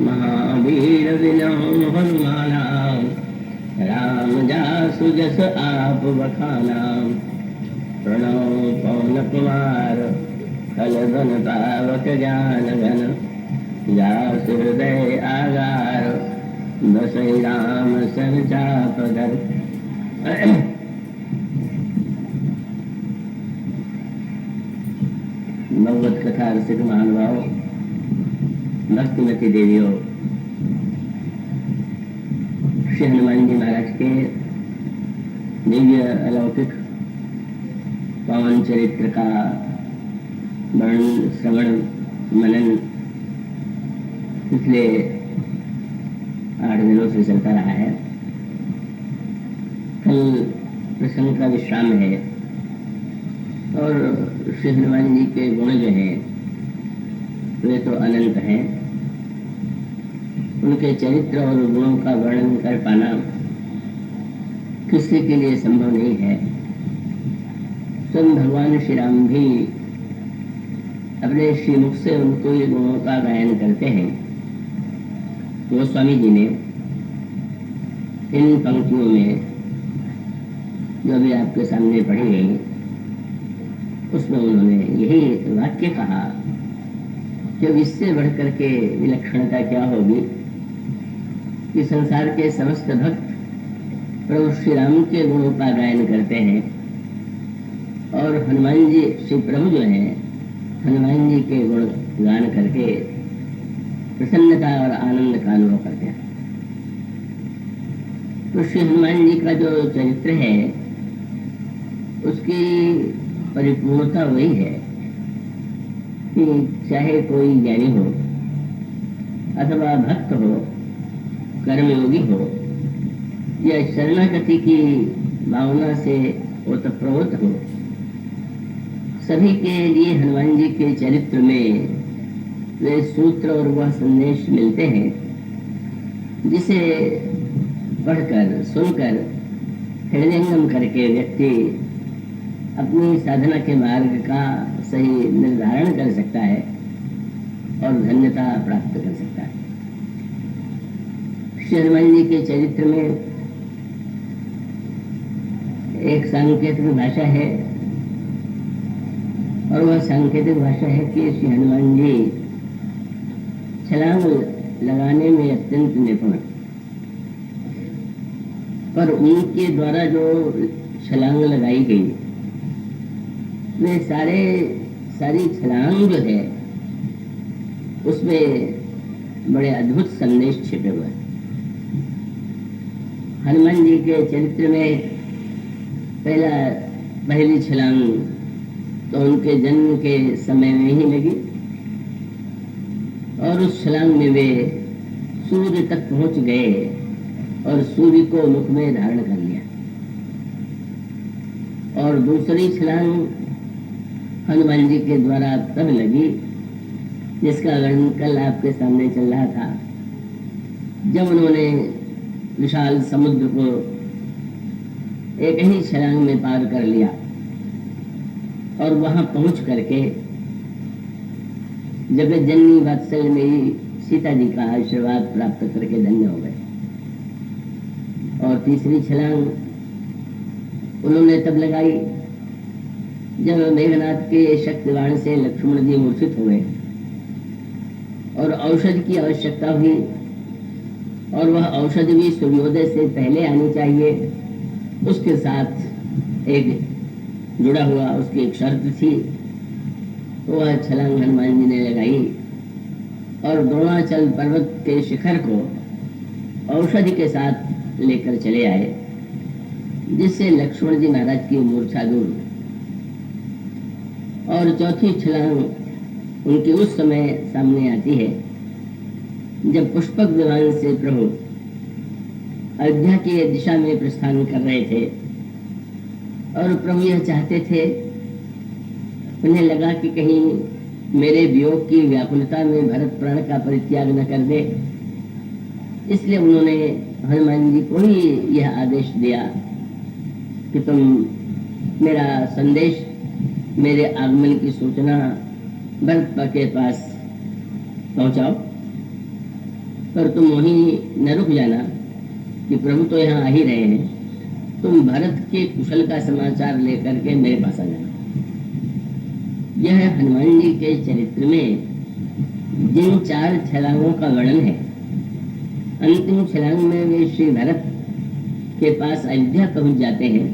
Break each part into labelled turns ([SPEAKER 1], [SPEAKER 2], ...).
[SPEAKER 1] महावीर विनय हनुमाना, राम जासु जस आप बखाना। प्रणव पवन कुमार, खल धन पावक ज्ञान घन। जासु हृदय आगार, बसई राम सन चाप धर। भगवत कथा रसिक महानुभाव, भक्तिमती देवियों, श्री हनुमान जी महाराज के दिव्य अलौकिक पावन चरित्र का वर्णन श्रवण मनन पिछले 8 दिनों से चलता रहा है। कल प्रसंग का विश्राम है और श्री हनुमान जी के गुण जो हैं वे तो अनंत हैं। उनके चरित्र और गुणों का वर्णन कर पाना किसी के लिए संभव नहीं है। स्वयं भगवान श्री राम भी अपने श्रीमुख से उनको ये गुणों का गायन करते हैं। गोस्वामी जी ने इन पंक्तियों में जो भी आपके सामने पढ़ी गई, उसमें उन्होंने यही वाक्य कहा कि इससे बढ़कर के विलक्षणता क्या होगी कि संसार के समस्त भक्त प्रभु श्री राम के गुणों का गायन करते हैं और हनुमान जी श्री प्रभु जो हैं हनुमान जी के गुण गान करके प्रसन्नता और आनंद का अनुभव करते हैं। तो श्री हनुमान जी का जो चरित्र है उसकी परिपूर्णता वही है कि चाहे कोई ज्ञानी हो अथवा भक्त हो, कर्मयोगी हो या शरणागति की भावना से ओतप्रोत हो, सभी के लिए हनुमान जी के चरित्र में वे सूत्र और वह संदेश मिलते हैं जिसे पढ़कर सुनकर हृदयंगम करके व्यक्ति अपनी साधना के मार्ग का सही निर्धारण कर सकता है और धन्यता प्राप्त कर सकता है। श्री हनुमान जी के चरित्र में एक सांकेतिक भाषा है और वह सांकेतिक भाषा है कि श्री हनुमान जी छलांग लगाने में अत्यंत निपुण, पर उनके द्वारा जो छलांग लगाई गई वे सारी छलांग जो है उसमें बड़े अद्भुत संदेश छिपे हुए हैं। हनुमान जी के चरित्र में पहली छलांग तो उनके जन्म के समय में ही लगी और उस छलांग में वे सूर्य तक पहुंच गए और सूर्य को मुख में धारण कर लिया। और दूसरी छलांग हनुमान जी के द्वारा तब लगी जिसका वर्णन कल आपके सामने चल रहा था, जब उन्होंने विशाल समुद्र को एक ही छलांग में पार कर लिया और वहां पहुंच करके जगत जननी वात्सल्य में सीता जी का आशीर्वाद प्राप्त करके धन्य हो गए। और तीसरी छलांग उन्होंने तब लगाई जब मेघनाथ के शक्तिवाण से लक्ष्मण जी मूर्छित हो गए और औषध की आवश्यकता हुई और वह औषध भी सूर्योदय से पहले आनी चाहिए। उसके साथ एक जुड़ा हुआ उसकी एक शर्त थी, तो वह छलांग हनुमान जी ने लगाई और द्रोणाचल पर्वत के शिखर को औषधि के साथ लेकर चले आए, जिससे लक्ष्मण जी महाराज की मूर्छा दूर। और चौथी छलांग उनकी उस समय सामने आती है जब पुष्पक विमान से प्रभु अयोध्या की दिशा में प्रस्थान कर रहे थे और प्रभु यह चाहते थे, उन्हें लगा कि कहीं मेरे वियोग की व्याकुलता में भरत प्राण का परित्याग न कर दे, इसलिए उन्होंने हनुमान जी को ही यह आदेश दिया कि तुम मेरा संदेश, मेरे आगमन की सूचना भरत के पास पहुंचाओ। पर तुम वहीं न रुक जाना कि प्रभु तो यहाँ आ ही रहे हैं, तुम भरत के कुशल का समाचार लेकर के मेरे पास आ जाना। यह हनुमान जी के चरित्र में जिन 4 छलांगों का वर्णन है, अंतिम छलांग में वे श्री भरत के पास अयोध्या पहुंच जाते हैं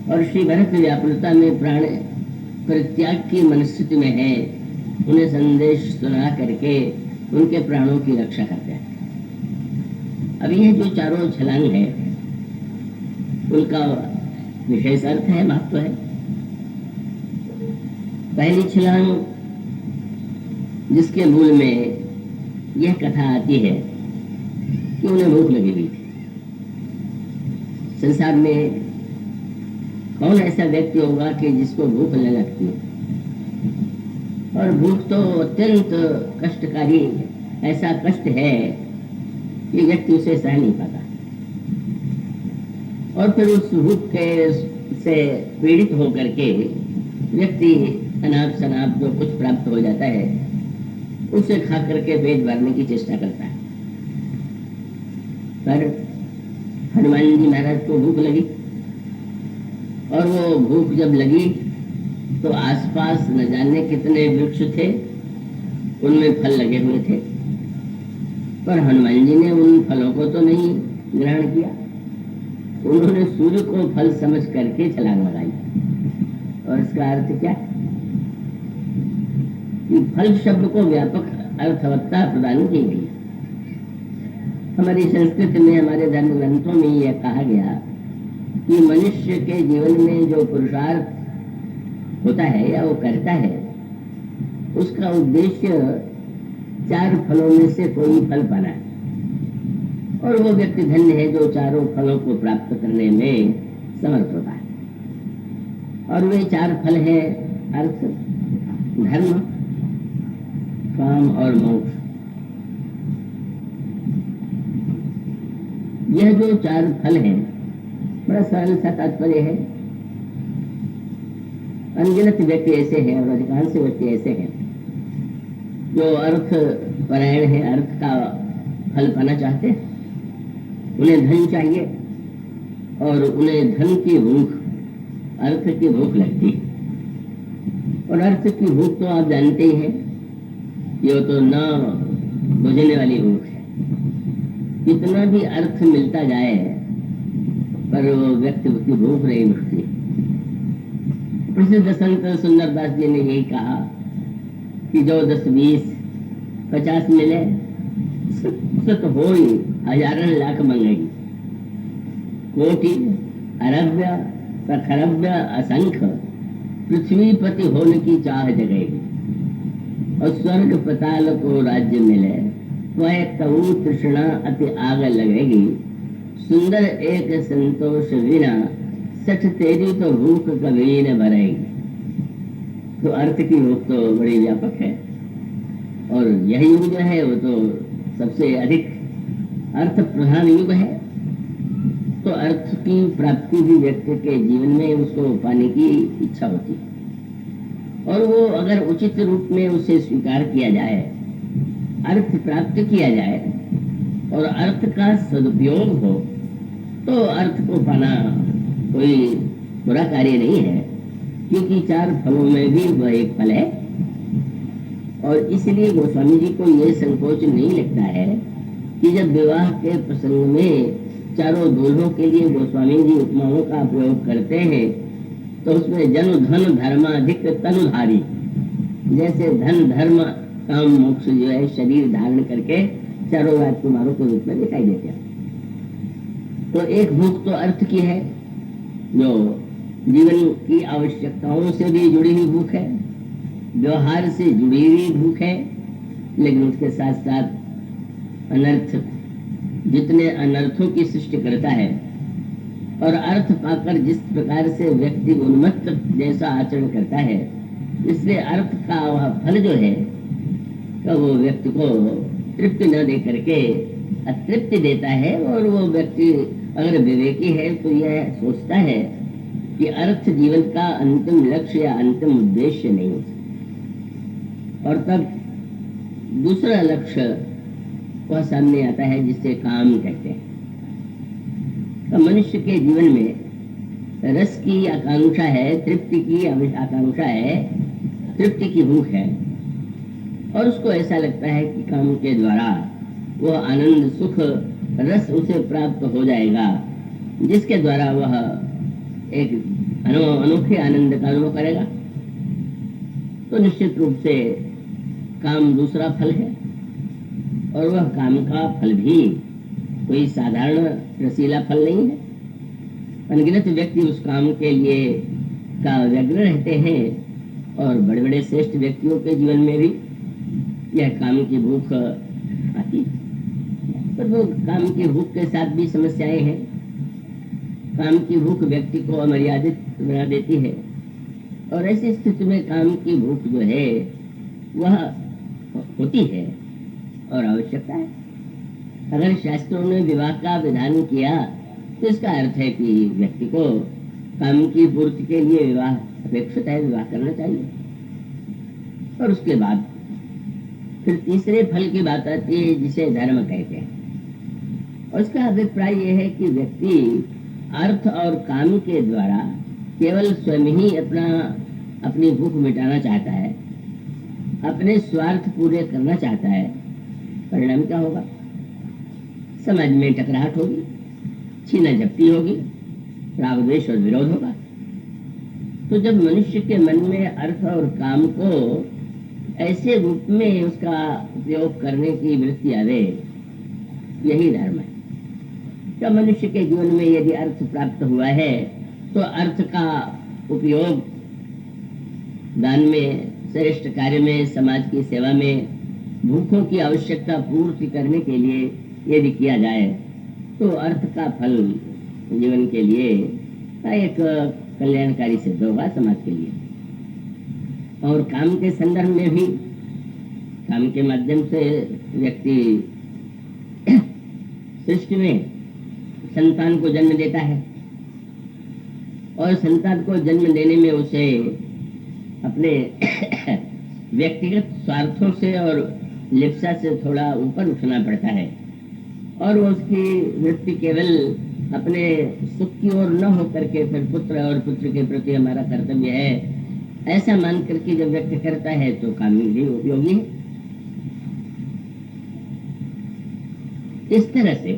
[SPEAKER 1] और श्री भरत व्याकुलता में प्राण परित्याग की मनस्थिति में है, उन्हें संदेश सुना करके उनके प्राणों की रक्षा करते हैं। अब ये जो 4 छलांग है उनका विशेष अर्थ है, महत्व है। पहली छलांग जिसके मूल में यह कथा आती है कि उन्हें भूख लगी हुई थी। संसार में कौन ऐसा व्यक्ति होगा कि जिसको भूख न लगती, और भूख तो अत्यंत कष्टकारी ऐसा कष्ट है कि व्यक्ति उसे सह नहीं पाता, और फिर उस भूख के से पीड़ित होकर के व्यक्ति अनाप शनाप जो कुछ प्राप्त हो जाता है उसे खा करके पेट भरने की चेष्टा करता है। पर हनुमान जी महाराज को भूख लगी, और वो भूख जब लगी तो आसपास न जाने कितने वृक्ष थे, उनमें फल लगे हुए थे, पर हनुमान जी ने उन फलों को तो नहीं ग्रहण किया। उन्होंने सूर्य को फल समझ करके छलांग लगाई। और इसका अर्थ क्या है कि फल शब्द को व्यापक अर्थवत्ता प्रदान की गई। हमारी संस्कृति में, हमारे धर्म ग्रंथों में यह कहा गया कि मनुष्य के जीवन में जो पुरुषार्थ होता है या वो करता है, उसका उद्देश्य 4 फलों में से कोई फल पाना है, और वो व्यक्ति धन्य है जो 4 फलों को प्राप्त करने में समर्थ होता है। और वे 4 फल है अर्थ, धर्म, काम और मोक्ष। यह जो 4 फल हैं, बड़ा सरल सा तात्पर्य है। अनगिनत व्यक्ति ऐसे हैं और अधिकांश व्यक्ति ऐसे हैं जो अर्थ परायण है, अर्थ का फल पाना चाहते हैं। उन्हें धन चाहिए और उन्हें धन की भूख, अर्थ की भूख लगती। और अर्थ की भूख तो आप जानते ही हैं, ये तो न बुझने वाली भूख है। कितना भी अर्थ मिलता जाए पर वो व्यक्ति की भूख नहीं मिटती। प्रसिद्ध संत सुंदरदास जी ने यही कहा कि जो 10, 20, 50 मिले सत हो ही हजारन लाख मंगेगी, कोटि अरब्य सखरब्य असंख्य पृथ्वी पति होने की चाह जगेगी, और स्वर्ग पताल को राज्य मिले वह कऊ तृष्णा अति आग लगेगी, सुंदर एक संतोष विना सच तेरी तो भूख कभी न भरेगी। तो अर्थ की भूख तो बड़ी व्यापक है, और यह युग जो है वो तो सबसे अधिक अर्थ प्रधान युग है। तो अर्थ की प्राप्ति भी व्यक्ति के जीवन में उसको पाने की इच्छा होती है, और वो अगर उचित रूप में उसे स्वीकार किया जाए, अर्थ प्राप्त किया जाए और अर्थ का सदुपयोग हो, तो अर्थ को पाना कोई बुरा कार्य नहीं है, क्योंकि 4 फलों में भी वह एक फल है। और इसलिए गोस्वामी जी को यह संकोच नहीं लगता है कि जब विवाह के प्रसंग में 4 दूल्हों के लिए गोस्वामी जी उपमाओं का प्रयोग करते हैं, तो उसमें जन धन धर्माधिक तनुधारी, जैसे धन धर्म काम मोक्ष जो है शरीर धारण करके 4 राजकुमारों के रूप में दिखाई देते हैं। तो एक भूख तो अर्थ की है, जो जीवन की आवश्यकताओं से भी जुड़ी हुई भूख है, व्यवहार से जुड़ी हुई भूख है, लेकिन उसके साथ साथ अनर्थ, जितने अनर्थों की सृष्टि करता है, और अर्थ पाकर जिस प्रकार से व्यक्ति उन्मत्त जैसा आचरण करता है, इसलिए अर्थ का वह फल जो है तो वो व्यक्ति को तृप्ति न दे करके अतृप्ति देता है। और वो व्यक्ति अगर विवेकी है तो यह सोचता है कि अर्थ जीवन का अंतिम लक्ष्य या अंतिम उद्देश्य नहीं, और तब दूसरा लक्ष्य वह सामने आता है जिससे काम कहते हैं। तो मनुष्य के जीवन में रस की आकांक्षा है, तृप्ति की आकांक्षा है, तृप्ति की भूख है, और उसको ऐसा लगता है कि काम के द्वारा वह आनंद सुख रस उसे प्राप्त हो जाएगा, जिसके द्वारा वह एक अनोखे आनंद का अनुभव करेगा। तो निश्चित रूप से काम दूसरा फल है, और वह काम का फल भी कोई साधारण रसीला फल नहीं है। अनगिनत व्यक्ति उस काम के लिए का व्यग्र रहते हैं, और बड़े बड़े श्रेष्ठ व्यक्तियों के जीवन में भी यह काम की भूख आती है। पर वो काम की भूख के साथ भी समस्याएं हैं। काम की भूख व्यक्ति को अमर्यादित बना देती है, और ऐसी स्थिति में काम की भूख जो है वह होती है और आवश्यकता है। अगर शास्त्रों ने विवाह का विधान किया तो इसका अर्थ है कि व्यक्ति को काम की पूर्ति के लिए विवाह अपेक्षित है, विवाह करना चाहिए। और उसके बाद फिर तीसरे फल की बात आती है जिसे धर्म कहते हैं, और उसका अभिप्राय यह है कि व्यक्ति अर्थ और काम के द्वारा केवल स्वयं ही अपनी भूख मिटाना चाहता है, अपने स्वार्थ पूरे करना चाहता है। परिणाम क्या होगा? समाज में टकराहट होगी, छीना झपटी होगी, राग द्वेष और विरोध होगा। तो जब मनुष्य के मन में अर्थ और काम को ऐसे रूप में उसका उपयोग करने की वृत्ति आवे, यही धर्म है। जब मनुष्य के जीवन में यदि अर्थ प्राप्त हुआ है तो अर्थ का उपयोग दान में, श्रेष्ठ कार्य में, समाज की सेवा में, भूखों की आवश्यकता पूर्ति करने के लिए यदि किया जाए तो अर्थ का फल जीवन के लिए एक कल्याणकारी सिद्ध होगा समाज के लिए। और काम के संदर्भ में भी, काम के माध्यम से व्यक्ति सृष्टि में संतान को जन्म देता है, और संतान को जन्म देने में उसे अपने व्यक्तिगत स्वार्थों से और लिप्सा से थोड़ा ऊपर उठना पड़ता है, और उसकी वृत्ति केवल अपने सुख की ओर न होकर के फिर पुत्र और पुत्र के प्रति हमारा कर्तव्य है ऐसा मान करके जब व्यक्त करता है तो काम भी उपयोगी है। इस तरह से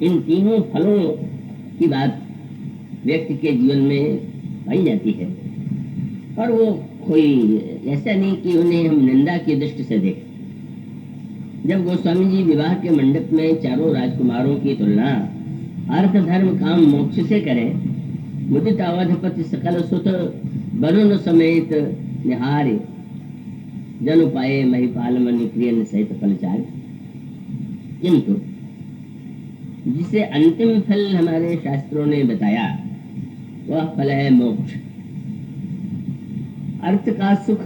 [SPEAKER 1] इन तीनों फलों की बात व्यक्ति के जीवन में पाई जाती है, और वो कोई ऐसा नहीं कि उन्हें हम निंदा की दृष्टि से देखें। जब गोस्वामी जी विवाह के मंडप में चारों राजकुमारों की तुलना अर्थ धर्म काम मोक्ष से करें, मुदित अवधपति सकल सुत वरुण समेत निहारे जन उपाय महिपाल मन प्रियन सहित फलचार, किंतु जिसे अंतिम फल हमारे शास्त्रों ने बताया वह फल है मोक्ष। अर्थ का सुख,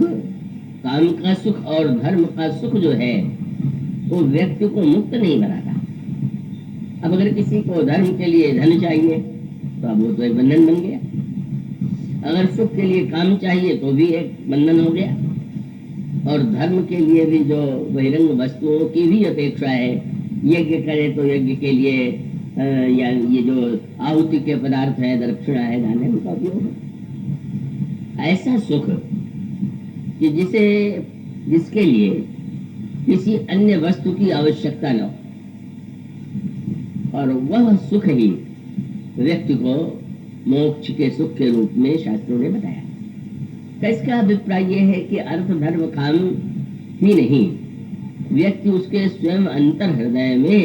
[SPEAKER 1] काम का सुख और धर्म का सुख जो है वो व्यक्ति को मुक्त नहीं बनाता। अब अगर किसी को धर्म के लिए धन चाहिए तो अब वो तो एक बंधन बन गया, अगर सुख के लिए काम चाहिए तो भी एक बंधन हो गया, और धर्म के लिए भी जो बहिरंग वस्तुओं की भी अपेक्षा है, यज्ञ करे तो यज्ञ के लिए या ये जो आहुति के पदार्थ है, दक्षिणा है, दान है, उनका उपयोग है। ऐसा सुख कि जिसके लिए किसी अन्य वस्तु की आवश्यकता न हो, और वह सुख ही व्यक्ति को मोक्ष के सुख के रूप में शास्त्रों ने बताया। तो इसका अभिप्राय यह है कि अर्थ धर्म काम ही नहीं, व्यक्ति उसके स्वयं अंतर हृदय में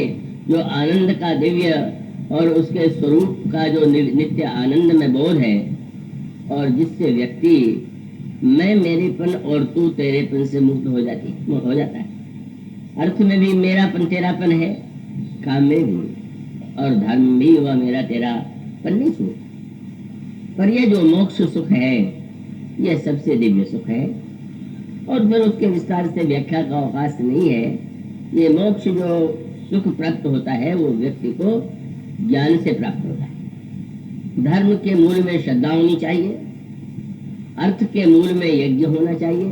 [SPEAKER 1] जो आनंद का दिव्य और उसके स्वरूप का जो नित्य आनंद में बोध है, और जिससे व्यक्ति मैं मेरेपन और तू तेरेपन से मुक्त हो जाता है। अर्थ में भी मेरापन तेरापन है, काम में भी, और धर्म भी वह मेरा तेरापन नहीं छूट। पर यह जो मोक्ष सुख है यह सबसे दिव्य सुख है, और फिर उसके विस्तार से व्याख्या का अवकाश नहीं है। ये मोक्ष जो सुख प्राप्त होता है वो व्यक्ति को ज्ञान से प्राप्त होता है। धर्म के मूल में श्रद्धा होनी चाहिए, अर्थ के मूल में यज्ञ होना चाहिए,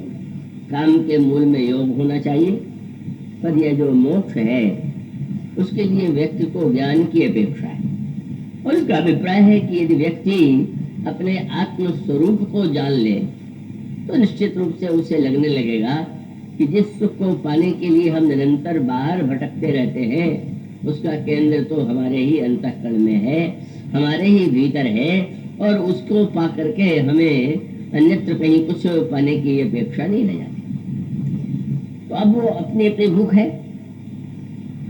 [SPEAKER 1] काम के मूल में योग होना चाहिए, पर यह जो मोक्ष है उसके लिए व्यक्ति को ज्ञान की अपेक्षा है। और उसका अभिप्राय है कि यदि व्यक्ति अपने आत्म स्वरूप को जान ले तो निश्चित रूप से उसे लगने लगेगा कि जिस सुख को पाने के लिए हम निरंतर बाहर भटकते रहते हैं उसका केंद्र तो हमारे ही अंतःकरण में है, हमारे ही भीतर है, और उसको पा करके हमें अन्यत्र कहीं कुछ पाने की अपेक्षा नहीं रह जाती। तो अब वो अपनी अपनी भूख है।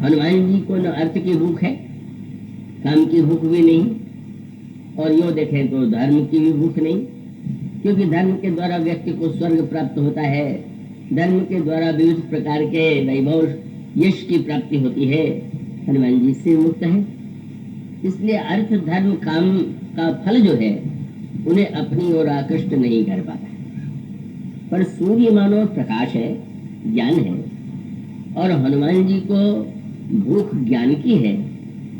[SPEAKER 1] हनुमान जी को न अर्थ की भूख है, काम की भूख भी नहीं, और यो देखें तो धर्म की भी भूख नहीं, क्योंकि धर्म के द्वारा व्यक्ति को स्वर्ग प्राप्त होता है, धर्म के द्वारा विविध प्रकार के वैभव यश की प्राप्ति होती है। हनुमान जी से मुक्त है, इसलिए अर्थ धर्म काम का फल जो है उन्हें अपनी ओर आकृष्ट नहीं कर पाता। पर सूर्य मानो प्रकाश है, ज्ञान है, और हनुमान जी को भूख ज्ञान की है,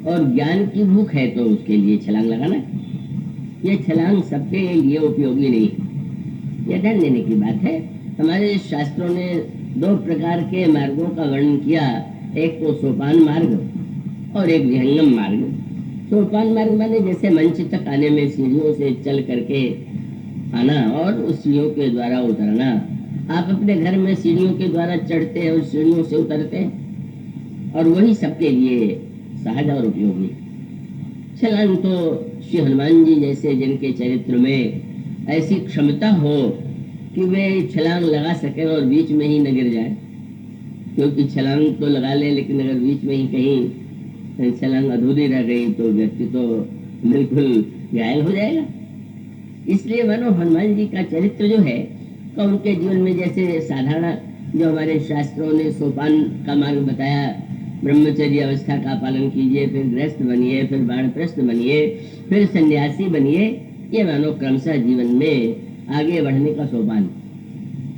[SPEAKER 1] और ज्ञान की भूख है तो उसके लिए छलांग लगाना। ये छलांग सबके लिए उपयोगी नहीं, यह ध्यान देने की बात है। हमारे शास्त्रों ने दो प्रकार के मार्गों का वर्णन किया, एक तो सोपान मार्ग और एक विहंगम मार्ग। सोपान मार्ग माने जैसे मंच तक आने में सीढ़ियों से चल करके आना और उस सीढ़ियों के द्वारा उतरना। आप अपने घर में सीढ़ियों के द्वारा चढ़ते हैं और सीढ़ियों से उतरते हैं, और वही सबके लिए सहज और उपयोगी। छलांग तो श्री हनुमान जी जैसे जिनके चरित्र में ऐसी क्षमता हो कि वे छलांग लगा सके और बीच में ही न गिर जाए, क्योंकि छलांग तो लगा ले लेकिन अगर बीच में ही कहीं छलांग अधूरी रह गई तो व्यक्ति तो बिल्कुल घायल हो जाएगा। इसलिए मानो हनुमान जी का चरित्र जो है तो उनके जीवन में जैसे साधारण जो हमारे शास्त्रों ने सोपान का मार्ग बताया, ब्रह्मचर्य अवस्था का पालन कीजिए, फिर गृहस्थ बनिए, फिर वानप्रस्थ बनिए, फिर सन्यासी बनिए, ये मानो क्रमशः जीवन में आगे बढ़ने का सोपान।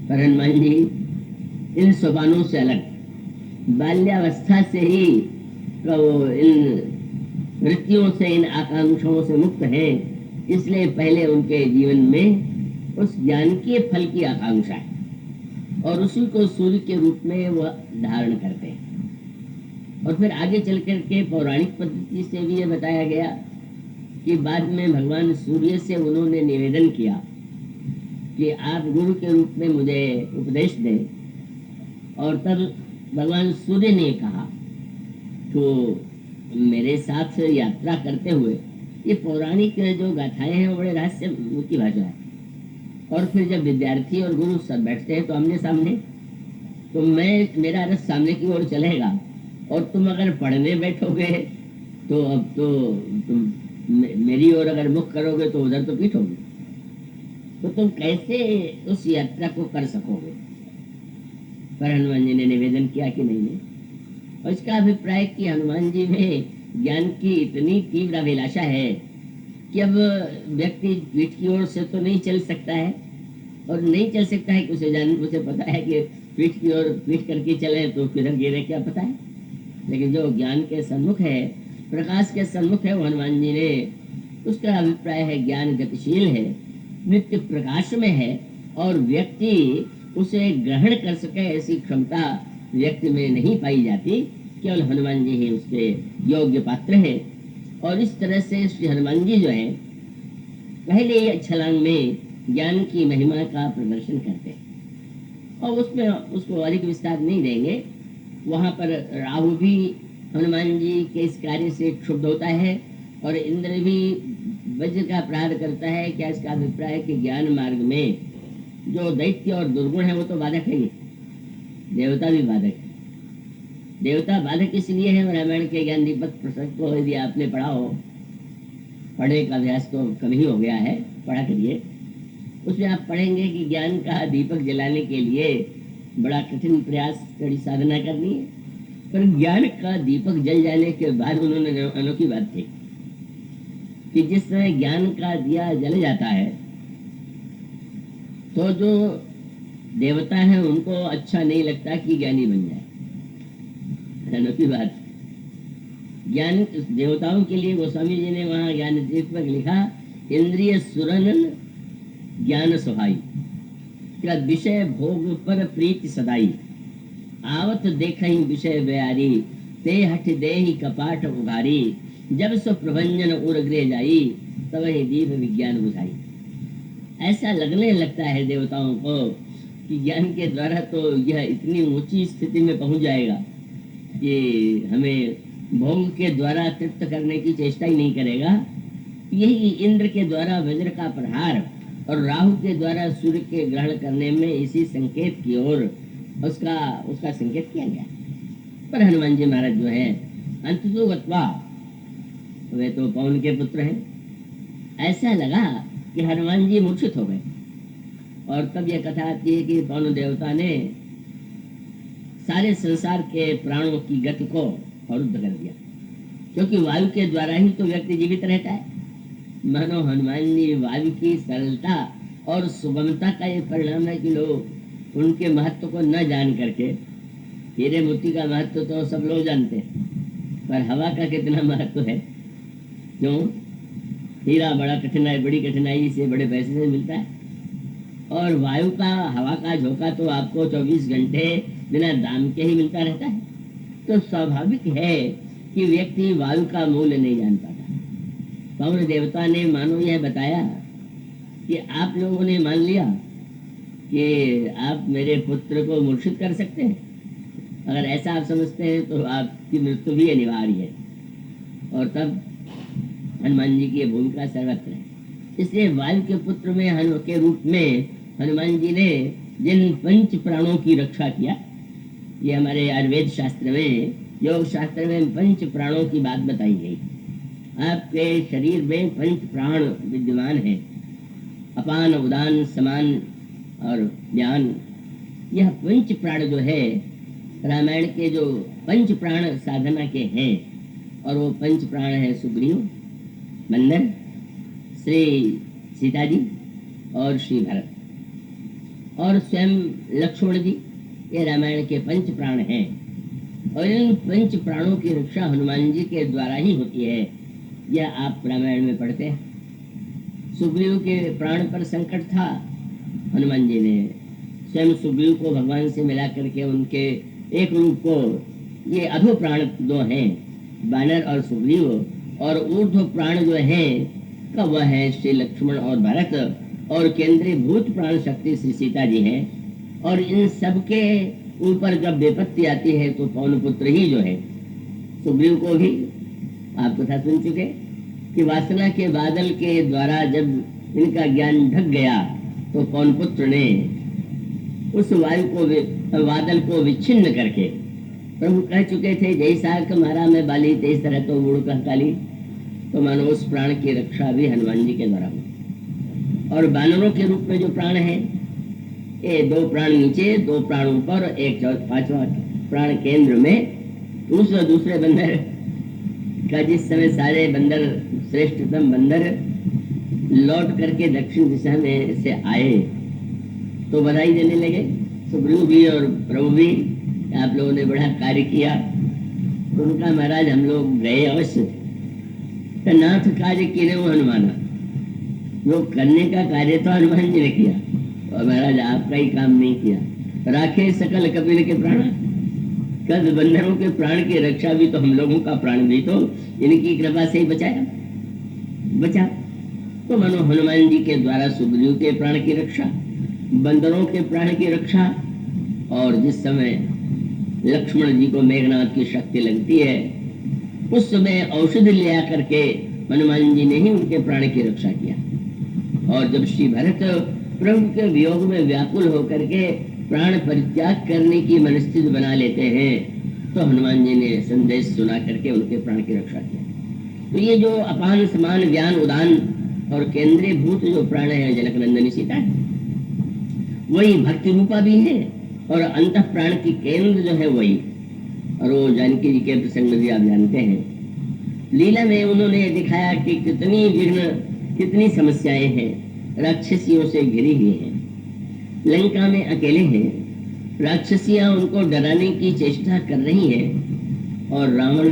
[SPEAKER 1] पर हनुमान जी इन सोपानों से अलग बाल्यावस्था से ही वो इन वृत्तियों से, इन आकांक्षाओं से मुक्त हैं, इसलिए पहले उनके जीवन में उस ज्ञान के फल की आकांक्षा है और उसी को सूर्य के रूप में वह धारण करते हैं। और फिर आगे चल कर के पौराणिक पद्धति से भी ये बताया गया कि बाद में भगवान सूर्य से उन्होंने निवेदन किया कि आप गुरु के रूप में मुझे उपदेश दें, और तब भगवान सूर्य ने कहा तो मेरे साथ यात्रा करते हुए, ये पौराणिक जो गाथाएं हैं वो बड़े रहस्य की भाषा है, और फिर जब विद्यार्थी और गुरु सब बैठते हैं तो आमने सामने, तो मेरा रथ सामने की ओर चलेगा और तुम अगर पढ़ने बैठोगे तो अब तो तुम मेरी ओर अगर मुख करोगे तो उधर तो पीठोगे, तो तुम कैसे उस यात्रा को कर सकोगे। पर हनुमान जी ने निवेदन किया कि नहीं। और इसका अभिप्राय कि हनुमान जी में ज्ञान की इतनी तीव्र अभिलाषा है कि अब व्यक्ति पीठ की ओर से तो नहीं चल सकता है, और नहीं चल सकता है कि उसे पता है कि पीठ की ओर पीठ करके चले तो किधर गिरे क्या पता है, लेकिन जो ज्ञान के सम्मुख है, प्रकाश के सम्मुख है, वो हनुमान जी ने, उसका अभिप्राय है ज्ञान गतिशील है, नित्य प्रकाश में है, और व्यक्ति उसे ग्रहण कर सके ऐसी क्षमता व्यक्ति में नहीं पाई जाती, केवल हनुमान जी ही उसके योग्य पात्र है। और इस तरह से श्री हनुमान जी जो है पहले छलांग में ज्ञान की महिमा का प्रदर्शन करते हैं, और उसमें उसको अधिक विस्तार नहीं देंगे। वहाँ पर राहु भी हनुमान जी के इस कार्य से क्षुब्ध होता है, और इंद्र भी वज्र का प्रहार करता है। क्या इसका अभिप्राय है कि ज्ञान मार्ग में जो दैत्य और दुर्गुण है वो तो बाधक है, देवता भी बाधक है। देवता बाधक इसलिए है, रामायण के ज्ञान दीपक प्रसंग को यदि आपने पढ़ा हो, पढ़ने का अभ्यास तो कभी हो गया है, पढ़ा करिए, उसमें आप पढ़ेंगे कि ज्ञान का दीपक जलाने के लिए बड़ा कठिन प्रयास, कड़ी साधना करनी है, पर ज्ञान का दीपक जल जाने के बाद उन्होंने अनोखी बात की कि जिस समय ज्ञान का दिया जल जाता है तो जो देवता है उनको अच्छा नहीं लगता कि ज्ञानी बन जाए। अनोखी बात, ज्ञान देवताओं के लिए गोस्वामी जी ने वहां ज्ञान दीपक लिखा, इंद्रिय सुरन ज्ञान सुहाई, क्या विषय भोग पर प्रीति सदाई, आवत देखई विषय ब्यारी, ते हठ देहि कपाट उघारी, जब सो प्रभंजन उर गृह जाई, तब ही दीप विज्ञान बुझाई। ऐसा लगने लगता है देवताओं को कि ज्ञान के द्वारा तो यह इतनी ऊंची स्थिति में पहुंच जाएगा कि हमें भोग के द्वारा तृप्त करने की चेष्टा ही नहीं करेगा। यही इंद्र के द्वारा वज्र का प्रहार और राहु के द्वारा सूर्य के ग्रहण करने में इसी संकेत की ओर उसका संकेत किया गया। पर हनुमान जी महाराज जो है अंततो गत्वा, वे तो पवन के पुत्र हैं। ऐसा लगा कि हनुमान जी मूर्छित हो गए। और तब यह कथा आती है कि पवन देवता ने सारे संसार के प्राणों की गति को अवरुद्ध कर दिया, क्योंकि वायु के द्वारा ही तो व्यक्ति जीवित रहता है। मानो हनुमान जी वायु की सरलता और सुगमता का ये परिणाम है कि लोग उनके महत्व को न जान करके, हीरे मोती का महत्व तो सब लोग जानते हैं, पर हवा का कितना महत्व है। क्यों? हीरा बड़ी कठिनाई से बड़े पैसे से मिलता है, और वायु का, हवा का झोंका तो आपको 24 घंटे बिना दाम के ही मिलता रहता है। तो स्वाभाविक है कि व्यक्ति वायु का मूल्य नहीं जान पाता। पवन देवता ने मानो यह बताया कि आप लोगों ने मान लिया कि आप मेरे पुत्र को मूर्छित कर सकते हैं। अगर ऐसा आप समझते हैं तो आपकी मृत्यु भी अनिवार्य है। और तब हनुमान जी की भूमिका सर्वत्र है। इसलिए वायु के पुत्र में के रूप में हनुमान जी ने जिन पंच प्राणों की रक्षा किया, ये हमारे आयुर्वेद शास्त्र में, योग शास्त्र में पंच प्राणों की बात बताई गई। आपके शरीर में पंच प्राण विद्यमान है, अपान, उदान, समान और ज्ञान। यह पंच प्राण जो है रामायण के जो पंच प्राण साधना के हैं, और वो पंच प्राण है सुग्रीव, मंदर, श्री सीता जी और श्री भरत और स्वयं लक्ष्मण जी। ये रामायण के पंच प्राण हैं, और इन पंच प्राणों की रक्षा हनुमान जी के द्वारा ही होती है। यह आप रामायण में पढ़ते हैं। सुग्रीव के प्राण पर संकट था, हनुमान जी ने स्वयं सुग्रीव को भगवान से मिला करके उनके एक रूप को, ये अधो प्राण दो हैं, बानर और सुग्रीव, और ऊर्ध्व प्राण जो है वह है श्री लक्ष्मण और भरत, और केंद्रीय भूत प्राण शक्ति श्री सीता जी हैं। और इन सब के ऊपर जब विपत्ति आती है तो पवन पुत्र ही जो है, सुग्रीव को भी आप कथा सुन चुके कि वासना के बादल के द्वारा जब इनका ज्ञान ढक गया तो पवन पुत्र ने उस वायु को, बादल को विच्छिन्न करके, प्रभु कह चुके थे जैसा मारा में बाली तेज तरह तो बूढ़ कह काली, तो मानो उस प्राण की रक्षा भी हनुमान जी के द्वारा हुई। और बानरों के रूप में जो प्राण है, ये 2 प्राण नीचे, 2 प्राण ऊपर, एक पांचवा प्राण केंद्र में। दूसरे बंदर का जिस समय सारे बंदर, श्रेष्ठतम बंदर लौट करके दक्षिण दिशा में से आए तो बधाई देने लगे, सुग्रीव भी और प्रभु भी, आप लोगों ने बड़ा कार्य किया। तो उनका महाराज हम लोग गए अवश्य थे, तो नाथ कार्य किए वो हनुमाना, वो करने का कार्य तो हनुमान जी ने किया, और महाराज आपका ही काम नहीं किया। राखे सकल कपिल के प्राण, कद बंधनों के प्राण की रक्षा भी तो हम लोगों का प्राण भी तो इनकी कृपा से ही बचा। तो मानो हनुमान जी के द्वारा सुग्रीव के प्राण की रक्षा, बंदरों के प्राण की रक्षा, और जिस समय लक्ष्मण जी को मेघनाथ की शक्ति लगती है उस समय औषधि ले करके हनुमान जी ने ही उनके प्राण की रक्षा किया। और जब श्री भरत प्रभु के वियोग में व्याकुल होकर के प्राण परित्याग करने की मनस्थिति बना लेते हैं तो हनुमान जी ने संदेश सुना करके उनके प्राण की रक्षा किया। तो ये जो अपान, समान, ज्ञान, उदान और केंद्रीय भूत जो प्राण है जनक नंदनी सीता है, वही भक्ति रूपा भी है, और अंत प्राण की केंद्र जो है वही। और वो जानकी जी के प्रसंग में भी आप जानते हैं, लीला में उन्होंने दिखाया कि कितनी विघ्न, कितनी समस्याएं हैं, राक्षसियों से घिरी हुई हैं, लंका में अकेले हैं, राक्षसियां उनको डराने की चेष्टा कर रही हैं, और रावण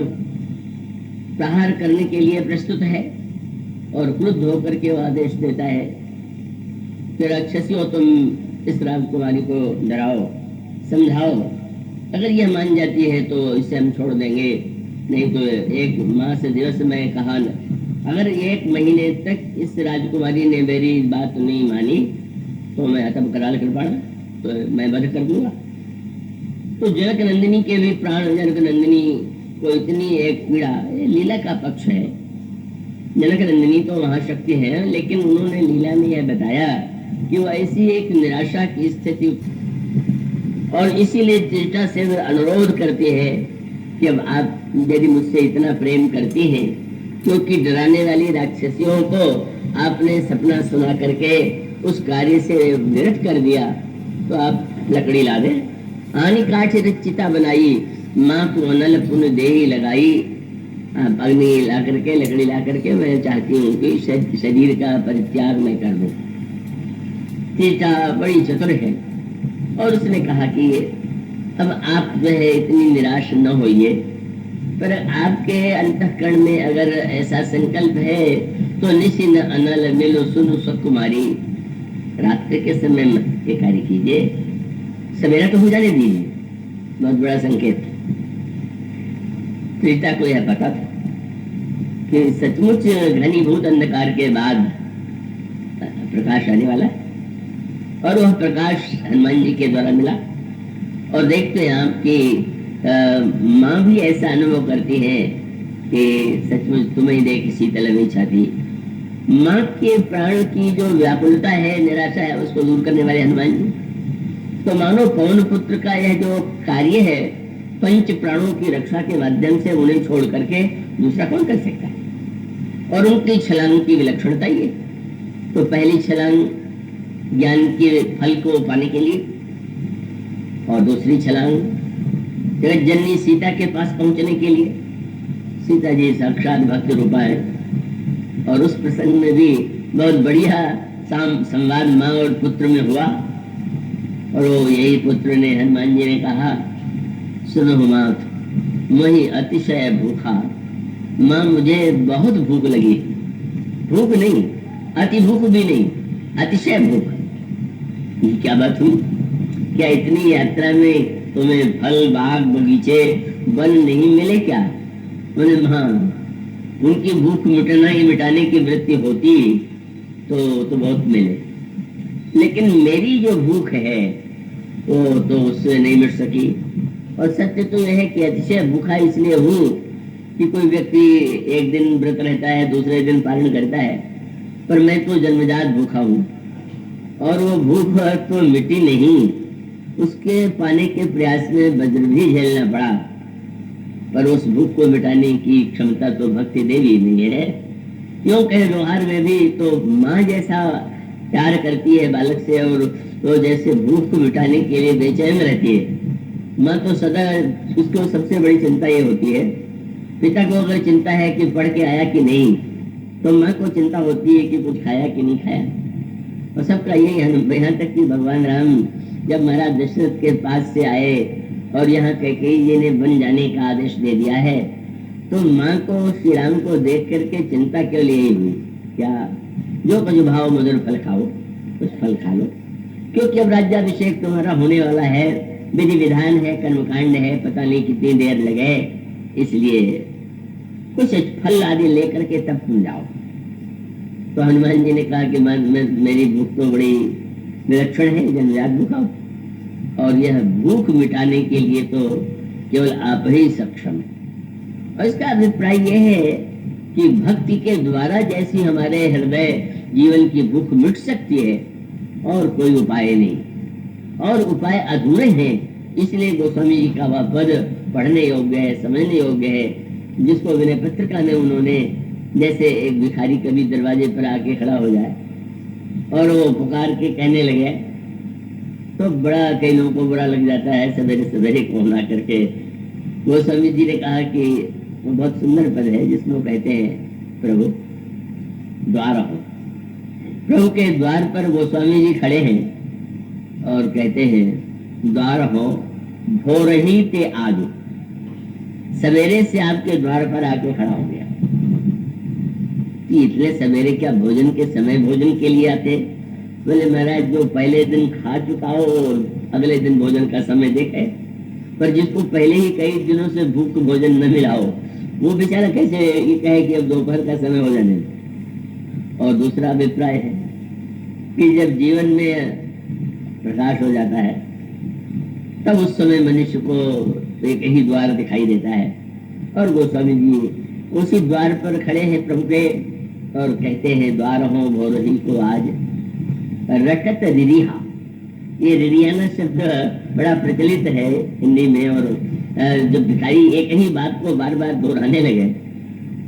[SPEAKER 1] प्रहार करने के लिए प्रस्तुत है, और क्रुद्ध होकर के वो आदेश देता है कि राक्षसियों तुम इस राजकुमारी को डराओ, समझाओ, अगर यह मान जाती है तो इसे हम छोड़ देंगे, नहीं तो एक माह से दिवस में कहा न। अगर 1 महीने तक इस राजकुमारी ने मेरी बात नहीं मानी तो मैं अतब कराल कर पाड़ा, तो मैं वध कर दूंगा। तो जनक नंदिनी के भी प्राण, जनक नंदिनी को इतनी एक पीड़ा, ये लीला का पक्ष है। जनक नंदिनी तो महाशक्ति है, लेकिन उन्होंने लीला में यह बताया कि वो ऐसी एक निराशा की स्थिति, और इसीलिए त्रिजटा से अनुरोध करते हैं कि अब आप यदि मुझसे इतना प्रेम करती हैं, क्योंकि डराने वाली राक्षसियों को आपने सपना सुना करके उस कार्य से विरत कर दिया, तो आप लकड़ी ला दें। आनी काठ चिता बनाई, माँ को अनल पुण्य देही लगाई। अग्नि ला करके, लकड़ी ला करके मैं चाहती हूँ कि शरीर का परित्याग मैं कर दूं। सीता बड़ी चतुर है, और उसने कहा कि अब आप जो है इतनी निराश न होइए, पर आपके अंतःकरण में अगर ऐसा संकल्प है तो निशिन अनल मिलो सुनु सुकुमारी, रात्रि के समय ये कार्य कीजिए, सवेरा तो हो जाने दीजिए। बहुत बड़ा संकेत। सीता को यह पता था कि सचमुच घनीभूत अंधकार के बाद प्रकाश आने वाला, और वह प्रकाश हनुमान जी के द्वारा मिला। और देखते हैं आप कि माँ भी ऐसा अनुभव करती है कि सचमुच तुम्हें देख शीतल नहीं चाहती। माँ के प्राण की जो व्याकुलता है, निराशा है, उसको दूर करने वाले हनुमान जी। तो मानो पवन पुत्र का यह जो कार्य है, पंच प्राणों की रक्षा के माध्यम से उन्हें छोड़ करके दूसरा कौन कर सकता है। और उनकी छलांग की विलक्षणता ये, तो पहली छलांग ज्ञान के फल को पाने के लिए, और दूसरी छलांग जगत जननी सीता के पास पहुंचने के लिए। सीता जी साक्षात भक्त रूपा है, और उस प्रसंग में भी बहुत बढ़िया संवाद माँ और पुत्र में हुआ। और वो यही पुत्र ने, हनुमान जी ने कहा, सुनो मात, मैं अतिशय भूखा, माँ मुझे बहुत भूख लगी। भूख नहीं, अति भूख भी नहीं, अतिशय भूख। ये क्या बात हुई? क्या इतनी यात्रा में तुम्हें फल, बाग, बगीचे, वन नहीं मिले क्या? मैंने हाँ, उनकी भूख मिटाने की वृत्ति होती तो बहुत मिले, लेकिन मेरी जो भूख है वो तो उससे नहीं मिट सकी। और सत्य तो यह है कि अतिशय भूखा इसलिए हूँ कि कोई व्यक्ति एक दिन व्रत रहता है, दूसरे दिन पालन करता है, पर मैं तो जन्मजात भूखा हूँ। और वो भूख तो मिटी नहीं, उसके पाने के प्रयास में वज्र भी झेलना पड़ा, पर उस भूख को मिटाने की क्षमता तो भक्ति देवी नहीं है। क्यों कहे व्यवहार में भी तो माँ जैसा प्यार करती है बालक से, और तो जैसे भूख को मिटाने के लिए बेचैन रहती है। माँ तो सदा, उसको सबसे बड़ी चिंता ये होती है, पिता को अगर चिंता है कि पढ़ के आया कि नहीं, तो माँ को चिंता होती है कि कुछ खाया कि नहीं खाया। और सबका यही है, यहाँ तक कि भगवान राम जब महाराज दशरथ के पास से आए और यहाँ कैकेयी जी ने बन जाने का आदेश दे दिया है, तो माँ को, श्री राम को देख करके चिंता क्यों लिए हुई? क्या जो कुछ भाव मधुर फल खाओ, कुछ फल खा लो, क्योंकि अब राज्याभिषेक तुम्हारा होने वाला है, विधि विधान है, कर्मकांड है, पता नहीं कितनी देर लगे, इसलिए कुछ फल आदि लेकर के तब तुम जाओ। तो हनुमान जी ने कहा कि मेरी भूख तो बड़ी विलक्षण है, जन्मजात भूखा, और यह भूख मिटाने के लिए तो केवल आप ही सक्षम है। और इसका अभिप्राय यह है कि भक्ति के द्वारा जैसी हमारे हृदय जीवन की भूख मिट सकती है, और कोई उपाय नहीं, और उपाय अधूरे हैं। इसलिए गोस्वामी जी का वह पद पढ़ने योग्य है, समझने योग्य है, जिसको विनय पत्रिका में उन्होंने, जैसे एक भिखारी कभी दरवाजे पर आके खड़ा हो जाए और वो पुकार के कहने लगे, तो बड़ा, कई लोगों को बुरा लग जाता है सवेरे सवेरे कौन आ करके। गोस्वामी जी ने कहा कि वो बहुत सुंदर पद है जिसमें वो कहते हैं, प्रभु द्वार हो। प्रभु के द्वार पर गोस्वामी जी खड़े हैं और कहते हैं, द्वार हो भोर ही ते आज, सवेरे से आपके द्वार पर आके खड़ा हो गया। कि इतने सवेरे क्या भोजन के समय भोजन के लिए आते? बोले महाराज, जो पहले दिन खा चुका हो अगले दिन भोजन का समय देखे, पर जिसको पहले ही कई दिनों से भूख भोजन न मिला हो, वो बेचारा कैसे ये कहे कि अब दोपहर का समय हो जाने। और दूसरा अभिप्राय है कि जब जीवन में प्रकाश हो जाता है तब उस समय मनुष्य को एक ही द्वार दिखाई देता है, और गोस्वामी जी उसी द्वार पर खड़े हैं प्रभु के और कहते हैं, द्वार हो भोरही को आज रटत रिरिहा। ये रिरियाना शब्द बड़ा प्रचलित है हिंदी में, और जब भिखारी एक ही बात को बार बार दोहराने लगे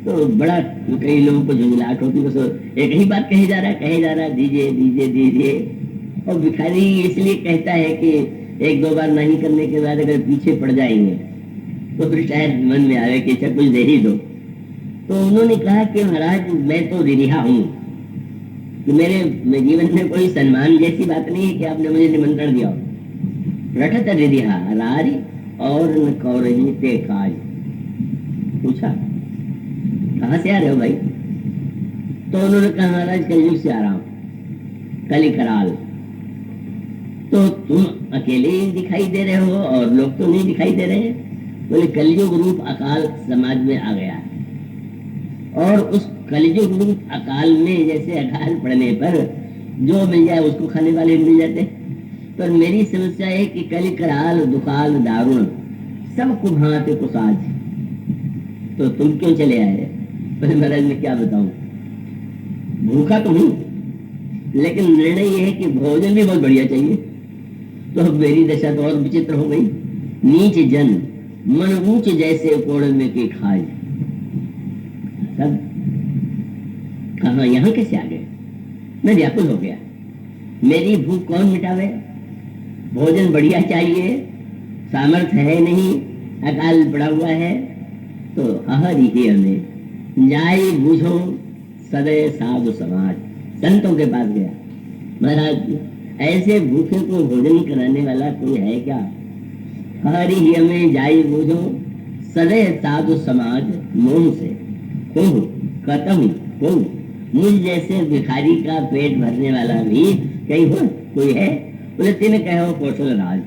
[SPEAKER 1] तो बड़ा कई लोगों को झुंझलाहट होती, बस एक ही बात कहे जा रहा है, दीजिए दीजिए दीजिए। और भिखारी इसलिए कहता है कि एक दो बार नहीं करने के बाद अगर पीछे पड़ जाएंगे तो फिर शायद मन में आवे कि अच्छा कुछ दे ही दो। तो उन्होंने कहा कि महाराज मैं तो रिहा हूँ, कि मेरे जीवन में कोई सम्मान जैसी बात नहीं है कि आपने मुझे निमंत्रण दिया। रटत रिहा राज और न कौरही ते काज। पूछा कहाँ से आ रहे हो भाई? तो उन्होंने कहा महाराज कलयुग से आ रहा हूँ, कली कराल। तो तुम अकेले ही दिखाई दे रहे हो और लोग तो नहीं दिखाई दे रहे हैं? बोले कलयुग रूप अकाल समाज में आ गया है, और उस कलयुग रूप अकाल में जैसे अकाल पड़ने पर जो मिल जाए उसको खाने वाले मिल जाते। पर मेरी समस्या है कि कली कराल दुकाल दारुण सब कुभाते कुसाज। तो तुम क्यों चले आए? बोले महाराज मैं क्या बताऊं, भूखा तो हूं लेकिन निर्णय यह है कि भोजन भी बहुत बढ़िया चाहिए। तो अब मेरी दशा तो और विचित्र हो गई। नीच जन मन ऊंच जैसे कोड़ में के खाए। सब कहा यहाँ कैसे आ गए? मैं व्याकुल हो गया। मेरी भूख कौन मिटावे? भोजन बढ़िया चाहिए, सामर्थ्य है नहीं, अकाल पड़ा हुआ है। तो हरि ही हमें जाई बुझो सदैव साधु समाज। संतों के पास गया, महाराज ऐसे भूखे को भोजन कराने वाला कोई है क्या? हरि ही हमें जाई बुझो सदैव साधु समाज। मोह से कोहू कतहु कोहू, मुझ जैसे भिखारी का पेट भरने वाला भी कहीं हो कोई है? बोले तीन कहो कौशल राज।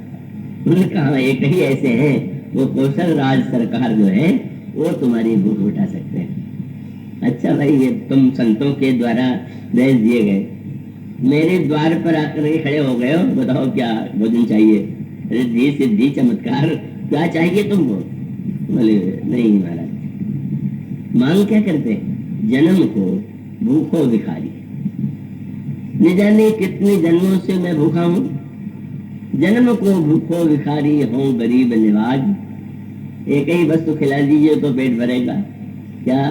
[SPEAKER 1] उन्होंने कहा एक ही ऐसे हैं, वो कौशल राज सरकार जो है वो तुम्हारी भूख उठा सकते हैं। अच्छा भाई ये तुम संतों के द्वारा भेज दिए गए, मेरे द्वार पर आकर के खड़े हो गए हो, बताओ क्या भोजन चाहिए? रिद्धि सिद्धि चमत्कार क्या चाहिए तुमको? बोले नहीं महाराज। मांग क्या करते? जन्म को भूखो भिखारी। न जाने कितने जन्मों से मैं भूखा हूँ। जन्म को भूखो भिखारी हो गरीब निवाज। एक ही वस्तु खिला दीजिए तो पेट भरेगा क्या?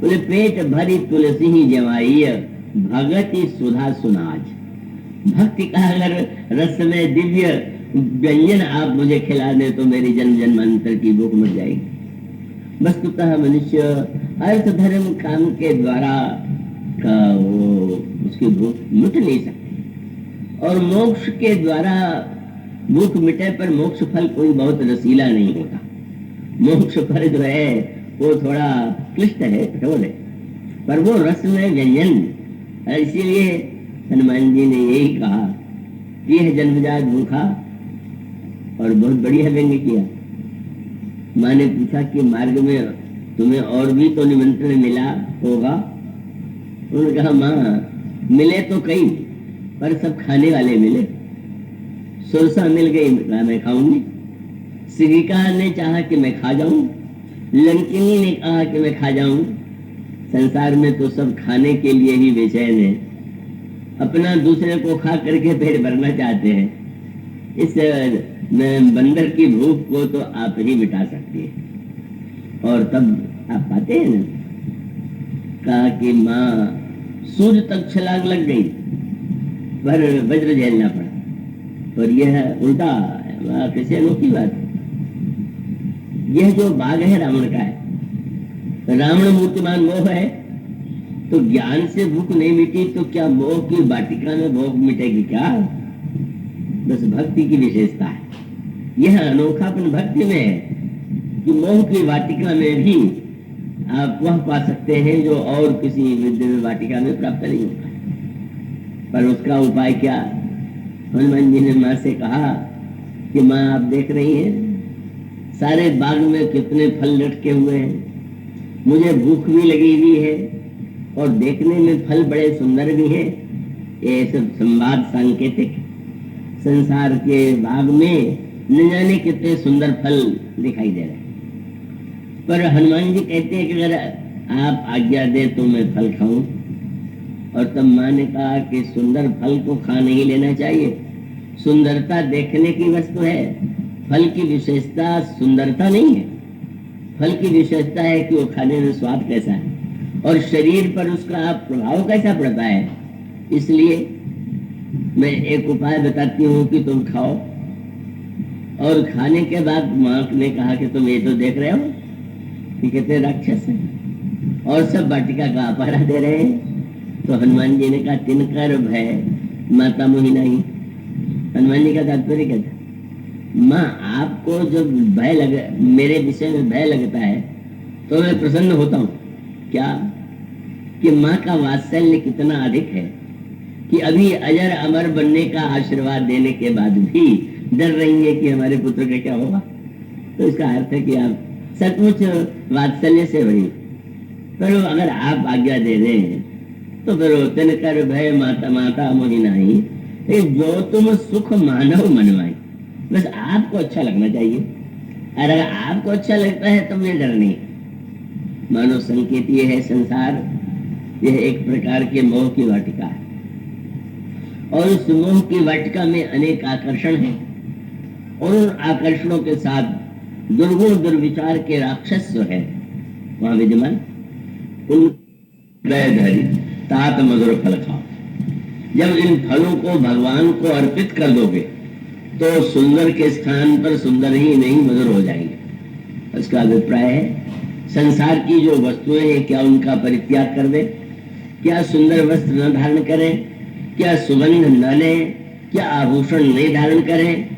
[SPEAKER 1] बोले पेट भरी तुलसी ही जमाई भगति सुधा सुनाज। भक्ति का अगर रस में दिव्य व्यंजन आप मुझे खिला दें तो मेरी जन्म जन्मांतर की भूख मिट जाएगी। वस्तुतः मनुष्य अर्थ धर्म काम के द्वारा का वो उसकी भूख मिट नहीं सकती, और मोक्ष के द्वारा भूख मिटे पर मोक्ष फल कोई बहुत रसीला नहीं होता। मोक्ष फल जो है वो थोड़ा क्लिष्ट है, कठोर है, पर वो रस में व्यंजन। इसीलिए हनुमान जी ने यही कहा कि यह जन्मजात भूखा, और बहुत बढ़िया व्यंग्य किया। माँ ने पूछा कि मार्ग में तुम्हें और भी तो निमंत्रण मिला होगा? उन्होंने कहा माँ मिले तो कई, पर सब खाने वाले मिले। सुरसा मिल गई, मैं खाऊंगी। सिविका ने चाहा कि मैं खा जाऊं, लंकिनी ने कहा कि मैं खा जाऊं। संसार में तो सब खाने के लिए ही बेचैन है, अपना दूसरे को खा करके पेट भरना चाहते हैं। इस बंदर की भूख को तो आप ही मिटा सकती है। और तब आप पाते हैं ना, कहा कि माँ सूर्य तक छलांग लग गई पर वज्र झेलना पड़ा। और यह उल्टा कैसे अनोखी बात। यह जो बाघ है रावण का है, रावण मूर्तिमान मोह है, तो ज्ञान से भूख नहीं मिटी तो क्या मोह की वाटिका में भूख मिटेगी क्या? बस भक्ति की विशेषता है, यह अनोखापन भक्ति में है कि मोह की वाटिका में भी आप वह पा सकते हैं जो और किसी विद्या वाटिका में प्राप्त नहीं होता। पर उसका उपाय क्या? हनुमान जी ने माँ से कहा कि माँ आप देख रही हैं सारे बाग में कितने फल लटके हुए हैं, मुझे भूख भी लगी हुई है और देखने में फल बड़े सुंदर भी हैं। ये सब संवाद सांकेतिक, संसार के बाग में न जाने कितने सुंदर फल दिखाई दे रहे हैं। पर हनुमान जी कहते हैं कि अगर आप आज्ञा दे तो मैं फल खाऊं। और तब माँ ने कहा कि सुंदर फल को खा नहीं लेना चाहिए, सुंदरता देखने की वस्तु है, फल की विशेषता सुंदरता नहीं है। फल की विशेषता है कि वो खाने में स्वाद कैसा है और शरीर पर उसका प्रभाव कैसा पड़ता है। इसलिए मैं एक उपाय बताती हूँ कि तुम खाओ। और खाने के बाद माँ ने कहा कि तुम ये तो देख रहे हो कि कितने राक्षस हैं और सब वाटिका का अपहरा दे रहे हैं। तो हनुमान जी ने कहा तिनकर भय माता मोहि नहीं। हनुमान जी का तात्पर्य क्या था? माँ आपको जब भय लगे, मेरे विषय में भय लगता है तो मैं प्रसन्न होता हूँ। क्या कि माँ का वात्सल्य कितना अधिक है कि अभी अजर अमर बनने का आशीर्वाद देने के बाद भी डर रही है कि हमारे पुत्र का क्या होगा। तो इसका अर्थ है कि आप सचमुच वात्सल्य से भरी। पर अगर आप आज्ञा दे रहे हैं तो फिर तिनकर भय माता माता मोहि नाही, जो तुम सुख मानव मनवाई। बस आपको अच्छा लगना चाहिए, और अगर आपको अच्छा लगता है तो मुझे डर नहीं। मानो संकेत ये है, संसार यह एक प्रकार के मोह की वाटिका है और उस मोह की वाटिका में अनेक आकर्षण हैं और उन आकर्षणों के साथ दुर्गुण दुर्विचार के राक्षस जो है वहां विद्यमान। उन धरी तात मधुर फल खाओ। जब इन फलों को भगवान को अर्पित कर दोगे तो सुंदर के स्थान पर सुंदर ही नहीं मधुर हो जाएंगे। उसका अभिप्राय है संसार की जो वस्तुएं हैं क्या उनका परित्याग कर दे, क्या सुंदर वस्त्र न धारण करें, क्या सुगंध न लें, क्या आभूषण नहीं धारण करें।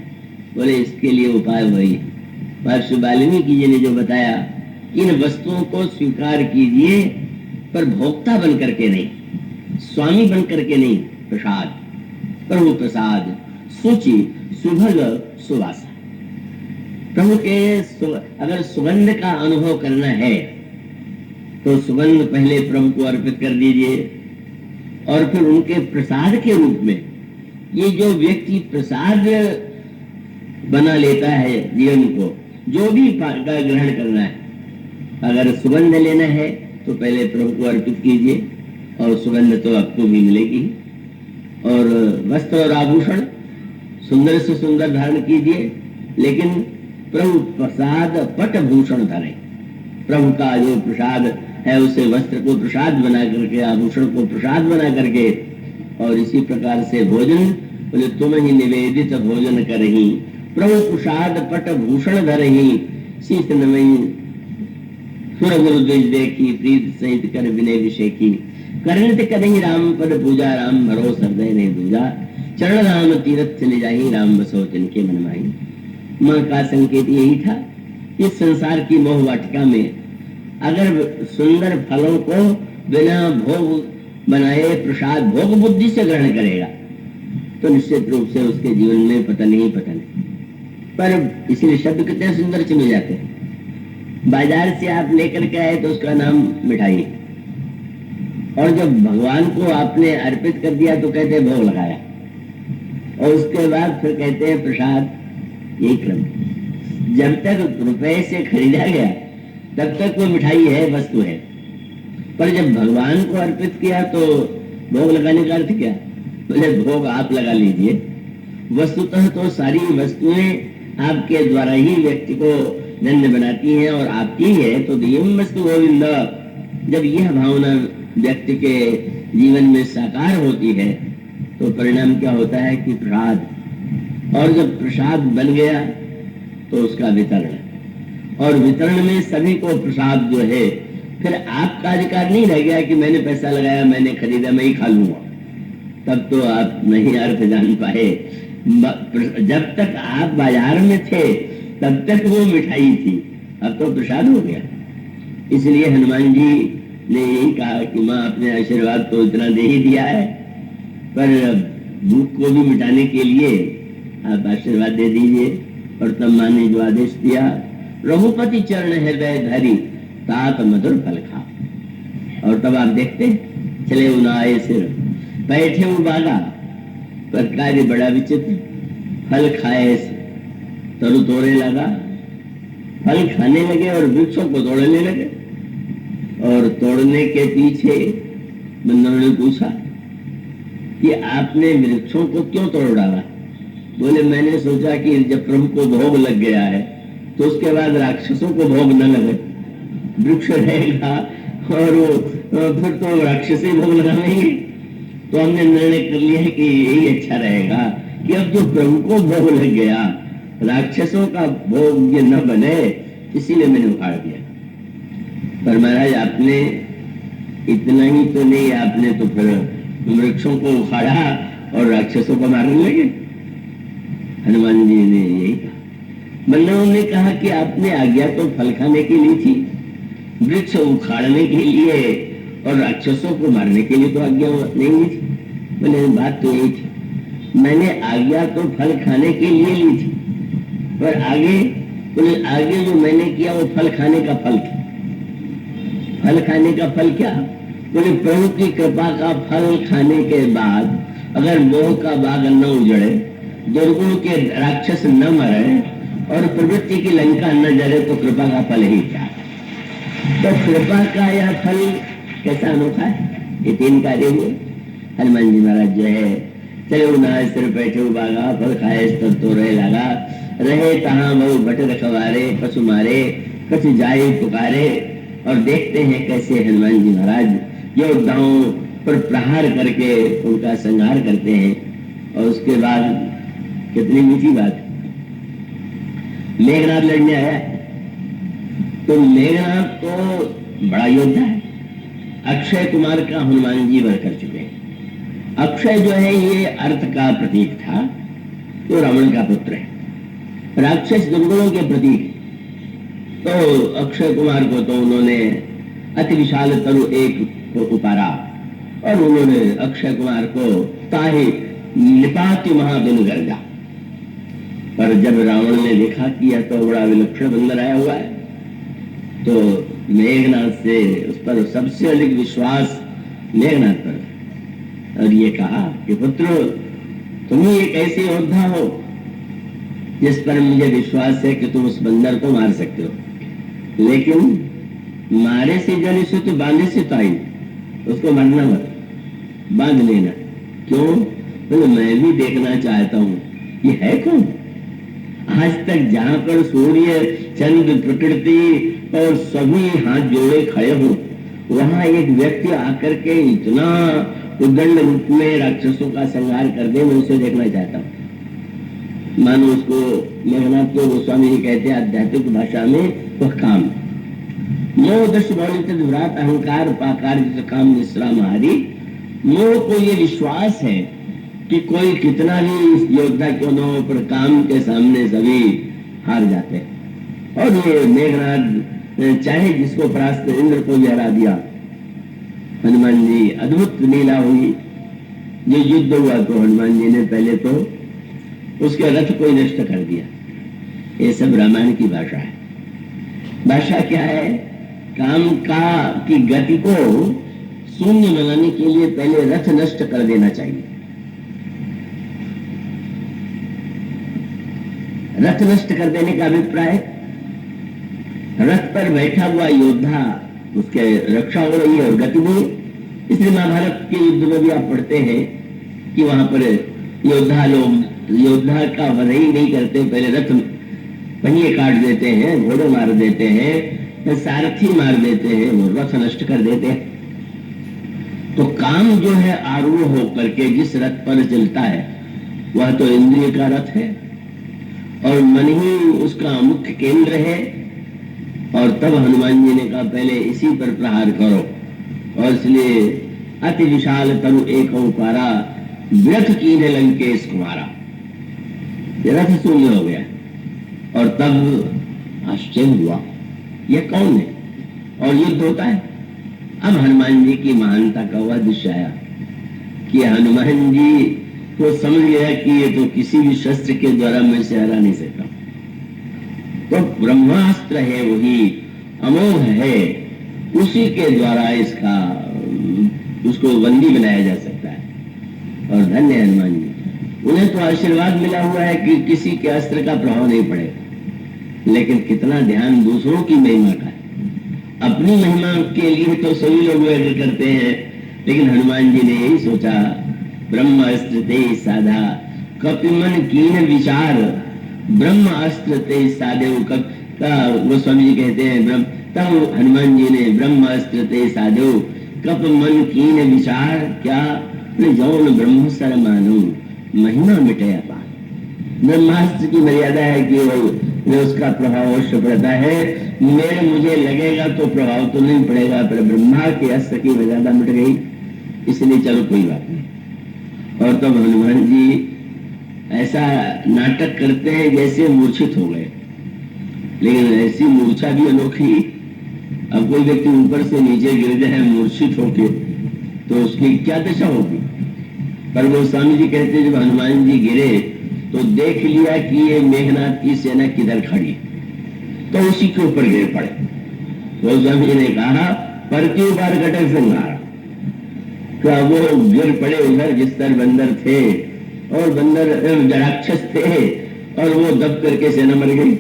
[SPEAKER 1] बोले इसके लिए उपाय वही महर्षि वाल्मीकि जी ने जो बताया, इन वस्तुओं को स्वीकार कीजिए पर भोक्ता बन करके नहीं, स्वामी बन करके नहीं। प्रसाद, प्रभु प्रसाद, सूचि, सुभग, सुवासा। प्रभु के अगर सुगंध का अनुभव करना है तो सुगंध पहले प्रभु को अर्पित कर दीजिए और फिर उनके प्रसाद के रूप में ये जो व्यक्ति प्रसाद बना लेता है जीवन को, जो भी ग्रहण करना है, अगर सुगंध लेना है तो पहले प्रभु को अर्पित कीजिए और सुगंध तो आपको भी मिलेगी। और वस्त्र और आभूषण सुंदर से सुंदर धारण कीजिए, लेकिन प्रभु प्रसाद पट भूषण धरे। प्रभु का जो प्रसाद है उसे वस्त्र को प्रसाद बना करके, आभूषण को प्रसाद बना करके, और इसी प्रकार से भोजन बोले तुम ही निवेदित भोजन करही, प्रभु प्रसाद पट भूषण धरही, शीश नमई सुर गुरु द्विज देखी, प्रीत सहित कर विनय विषेकी, करनित कदही राम पद पूजा, राम भरोस हृदय ने दूजा, चरण राम तीरथ चले जाही, राम बसो जिनके मन माही। माँ का संकेत यही था, इस संसार की मोह वाटिका में अगर सुंदर फलों को बिना भोग बनाए प्रसाद भोग बुद्धि से ग्रहण करेगा तो निश्चित रूप से उसके जीवन में पतन ही पतन। पर इसलिए शब्द कितने सुंदर चुने जाते हैं। बाजार से आप लेकर के आए तो उसका नाम मिठाई, और जब भगवान को आपने अर्पित कर दिया तो कहते हैं भोग लगाया, और उसके बाद फिर कहते हैं प्रसाद। यही क्रम, जब तक रुपए से खरीदा गया तब तक वो मिठाई है, वस्तु है, पर जब भगवान को अर्पित किया तो भोग लगाने का अर्थ क्या? बोले भोग आप लगा लीजिए। वस्तुतः तो सारी वस्तुएं आपके द्वारा ही व्यक्ति को धन्य बनाती हैं और आपकी ही है, तो दिव्यम वस्तु गोविंद। जब यह भावना व्यक्ति के जीवन में साकार होती है तो परिणाम क्या होता है कि प्रसाद, और जब प्रसाद बन गया तो उसका वितरण, और वितरण में सभी को प्रसाद जो है, फिर आपका अधिकार नहीं रह गया कि मैंने पैसा लगाया, मैंने खरीदा, मैं ही खा लूंगा। तब तो आप नहीं अर्थ जान पाए। जब तक आप बाजार में थे तब तक वो मिठाई थी, अब तो प्रसाद हो गया। इसलिए हनुमान जी ने यही कहा कि माँ अपने आशीर्वाद तो इतना दे ही दिया है, पर भूख को भी मिटाने के लिए आप आशीर्वाद दे दीजिए। और तब माँ ने जो आदेश दिया रघुपति चरण हृदय धरी तात मधुर फल खा। और तब आप देखते चले उनाए सिर बैठे वो बागा, पर कार्य बड़ा विचित्र, फल खाए तरु तोड़े लगा, फल खाने लगे और वृक्षों को तोड़ने लगे। और तोड़ने के पीछे बंदरों ने पूछा कि आपने वृक्षों को क्यों तोड़ डाला? बोले मैंने सोचा कि जब प्रभु को भोग लग गया है तो उसके बाद राक्षसों को भोग न लगे, वृक्ष रहेगा और वो फिर तो राक्षस ही भोग लगाएंगे। तो हमने निर्णय कर लिया है कि यही अच्छा रहेगा कि अब जो प्रभु को भोग लग गया, राक्षसों का भोग ये न बने, इसीलिए मैंने उखाड़ दिया। पर महाराज आपने इतना ही तो नहीं, आपने तो फिर वृक्षों को उखाड़ा और राक्षसों को मारने लगे। हनुमान जी ने यही कहा। बंदरों ने कहा कि आपने आज्ञा तो फल खाने की ली थी, वृक्ष उखाड़ने के लिए और राक्षसों को मारने के लिए तो आज्ञा नहीं ली थी। बोले बात तो यही थी, मैंने आज्ञा तो फल खाने के लिए ली थी, पर आगे जो मैंने किया वो फल खाने का फल था। फल खाने का फल क्या? बोले प्रभु की कृपा का फल खाने के बाद अगर मोह का बाग न उजड़े, दुर्गुण के राक्षस न मरे और प्रवृत्ति की लंका न जले तो कृपा का फल ही क्या? तो कृपा का यह फल कैसा अनोखा है। ये 3 कार्य हुए। हनुमान जी महाराज जो है चले उनाए सिर बैठे बागा, फल खाए तब तो रहे लगा, रहे तहां बहु बट रखवारे, पशु मारे कछु जाए पुकारे। और देखते हैं कैसे हनुमान जी महाराज योद्धाओं पर प्रहार करके उनका संहार करते हैं। और उसके बाद कितनी मीठी बात, मेघनाथ लड़ने आया तो मेघनाथ तो बड़ा योद्धा है, अक्षय कुमार का हनुमान जी वर कर चुके हैं। अक्षय जो है ये अर्थ का प्रतीक था, तो रावण का पुत्र है, राक्षस दुर्गुणों के प्रतीक। तो अक्षय कुमार को तो उन्होंने अति विशाल तरु एक को उतारा और उन्होंने अक्षय कुमार को ताहि निपाति महादुन गर्जा। पर जब रावण ने देखा कि यह तो बड़ा विलक्षण बंदर आया हुआ है, तो मेघनाथ से उस पर सबसे अधिक विश्वास मेघनाथ पर, और ये कहा कि पुत्र तुम ही एक ऐसे योद्धा हो जिस पर मुझे विश्वास है कि तुम उस बंदर को मार सकते हो, लेकिन मारे से जल से तो बांधे से तो आई, उसको मारना मत, बांध लेना। क्यों? तो मैं भी देखना चाहता हूँ ये है कौन। आज तक जहाँ पर सूर्य चंद्र प्रकृति और सभी हाथ जोड़े खड़े हो, वहां एक व्यक्ति आकर के इतना उद्दंड रूप में राक्षसों का संहार कर दे, मैं उसे देखना चाहता हूँ। मानो उसको मेघनाथ को गोस्वामी जी कहते हैं आध्यात्मिक भाषा में वह काम। मोह दृष्ट विराट अहंकार पाकार काम विश्राम हारी। मोह को ये विश्वास है कि कोई कितना भी योद्धा क्यों न हो, पर काम के सामने सभी हार जाते हैं। और ये मेघनाथ चाहे जिसको परास्त, इंद्र को भी हरा दिया। हनुमान जी अद्भुत लीला हुई। जो युद्ध हुआ तो हनुमान जी ने पहले तो उसके रथ को नष्ट कर दिया। ये सब रामायण की भाषा है। भाषा क्या है? काम का की गति को शून्य बनाने के लिए पहले रथ नष्ट कर देना चाहिए। रथ नष्ट कर देने का अभिप्राय, रथ पर बैठा हुआ योद्धा उसके रक्षा हो रही है और गति नहीं। इसलिए महाभारत के युद्ध में भी आप पढ़ते हैं कि वहां पर योद्धा का वध ही नहीं करते, पहले रथ पहिए काट देते हैं, घोड़े मार देते हैं, सारथी मार देते हैं, वो रथ नष्ट कर देते हैं। तो काम जो है आरूढ़ होकर के जिस रथ पर चलता है वह तो इंद्रिय का रथ है और मन ही उसका मुख्य केंद्र है। और तब हनुमान जी ने कहा पहले इसी पर प्रहार करो। और इसलिए अति विशाल तरु एक उपारा, व्यर्थ कीने लंकेश कुमारा, रथ शून्य हो गया। और तब आश्चर्य हुआ यह कौन है, और युद्ध होता है। अब हनुमान जी की महानता का वह दृश्य आया कि हनुमान जी को समझ गया कि ये तो किसी भी शस्त्र के द्वारा मैं से हरा नहीं सकता।
[SPEAKER 2] तो ब्रह्मास्त्र है वही अमोघ है, उसी के द्वारा इसका उसको बंदी बनाया जा सकता है। और धन्य है हनुमान जी, उन्हें तो आशीर्वाद मिला हुआ है कि किसी के अस्त्र का प्रभाव नहीं पड़ेगा, लेकिन कितना ध्यान दूसरों की महिमा का है। अपनी महिमा के लिए तो सभी लोग यज्ञ करते हैं, लेकिन हनुमान जी ने यही सोचा, ब्रह्म अस्त्र ते साधा कपिमन कीन विचार, ब्रह्म अस्त्र ते साधे। गोस्वामी जी कहते हैं ब्रह्म, तब हनुमान जी ने ब्रह्म अस्त्र ते साधो कप मन कीन विचार, क्या जौन ब्रह्म सर मानो महिमा मिटे अपार। ब्रह्मास्त्र की मर्यादा है कि वो उसका प्रभाव अवश्य पड़ता है, मेरे मुझे लगेगा तो प्रभाव तो नहीं पड़ेगा, पर ब्रह्मा के अस्त्र की मर्यादा मिट गई, इसलिए चलो कोई बात नहीं। और तब हनुमान जी ऐसा नाटक करते हैं जैसे मूर्छित हो गए, लेकिन ऐसी मूर्छा भी अनोखी। अब कोई व्यक्ति ऊपर से नीचे गिर जाए मूर्छित होके तो उसकी क्या दशा होगी। पर वो स्वामी जी कहते हैं जब हनुमान जी गिरे तो देख लिया कि ये मेघनाथ की सेना किधर खड़ी, तो उसी के ऊपर गिर पड़े। तो स्वामी जी ने कहा पर की बार घटक संहार, क्या वो गिर पड़े उधर जिस तरह बंदर थे और बंदर राक्षस थे और वो दब करके सेना मर गई।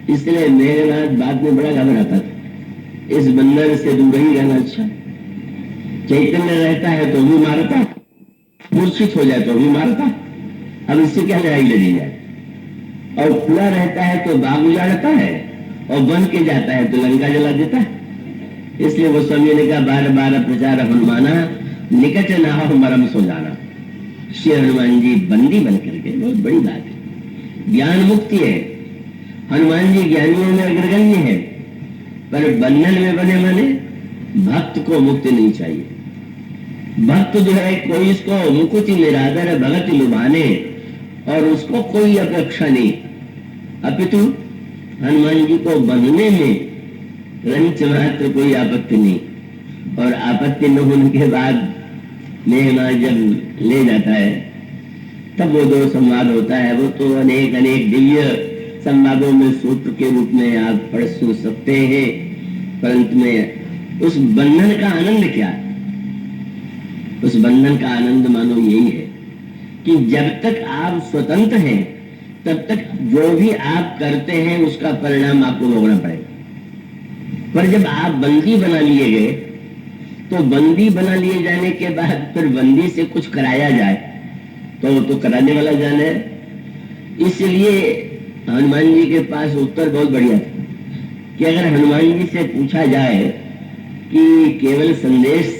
[SPEAKER 2] इसलिए मेघनाथ बाद में बड़ा घबराता था, इस बंदर से दूर ही रहना अच्छा। चैतन्य रहता है तो भी मारता, मूर्छित हो जाए तो भी मारता, अब इससे क्या लड़ाई लड़ी जाए। और खुला रहता है तो बाग उजाड़ता है और बन के जाता है तो लंका जला देता है। इसलिए वो स्वामी ने कहा बार बार प्रचार हनुमाना निकट ना हो मरम सो जाना। श्री हनुमान जी बंदी बन करके, बहुत बड़ी बात है, ज्ञान मुक्ति है। हनुमान जी ज्ञानियों में अग्रगण्य है, पर बंधन में बने माने भक्त को मुक्ति नहीं चाहिए। भक्त जो है कोई इसको मुकुति निरादर भगत लुभाने और उसको कोई अपेक्षा नहीं, अपितु हनुमान जी को बंधने में रंच मात्र कोई आपत्ति नहीं। और आपत्ति न होने के बाद मेघनाथ जब ले जाता है तब वो जो संवाद होता है वो तो अनेक अनेक दिव्य संवादों में सूत्र के रूप में आप पढ़ सुन सकते हैं, परंतु में उस बंधन का आनंद क्या है? उस बंधन का आनंद मानो यही है कि जब तक आप स्वतंत्र हैं तब तक जो भी आप करते हैं उसका परिणाम आपको भोगना पड़ेगा। पर जब आप बंदी बना लिए गए तो बंदी बना लिए जाने के बाद फिर बंदी से कुछ कराया जाए तो कराने वाला जाने। इसलिए हनुमान जी के पास उत्तर बहुत बढ़िया था कि अगर हनुमान जी से पूछा जाए कि केवल संदेश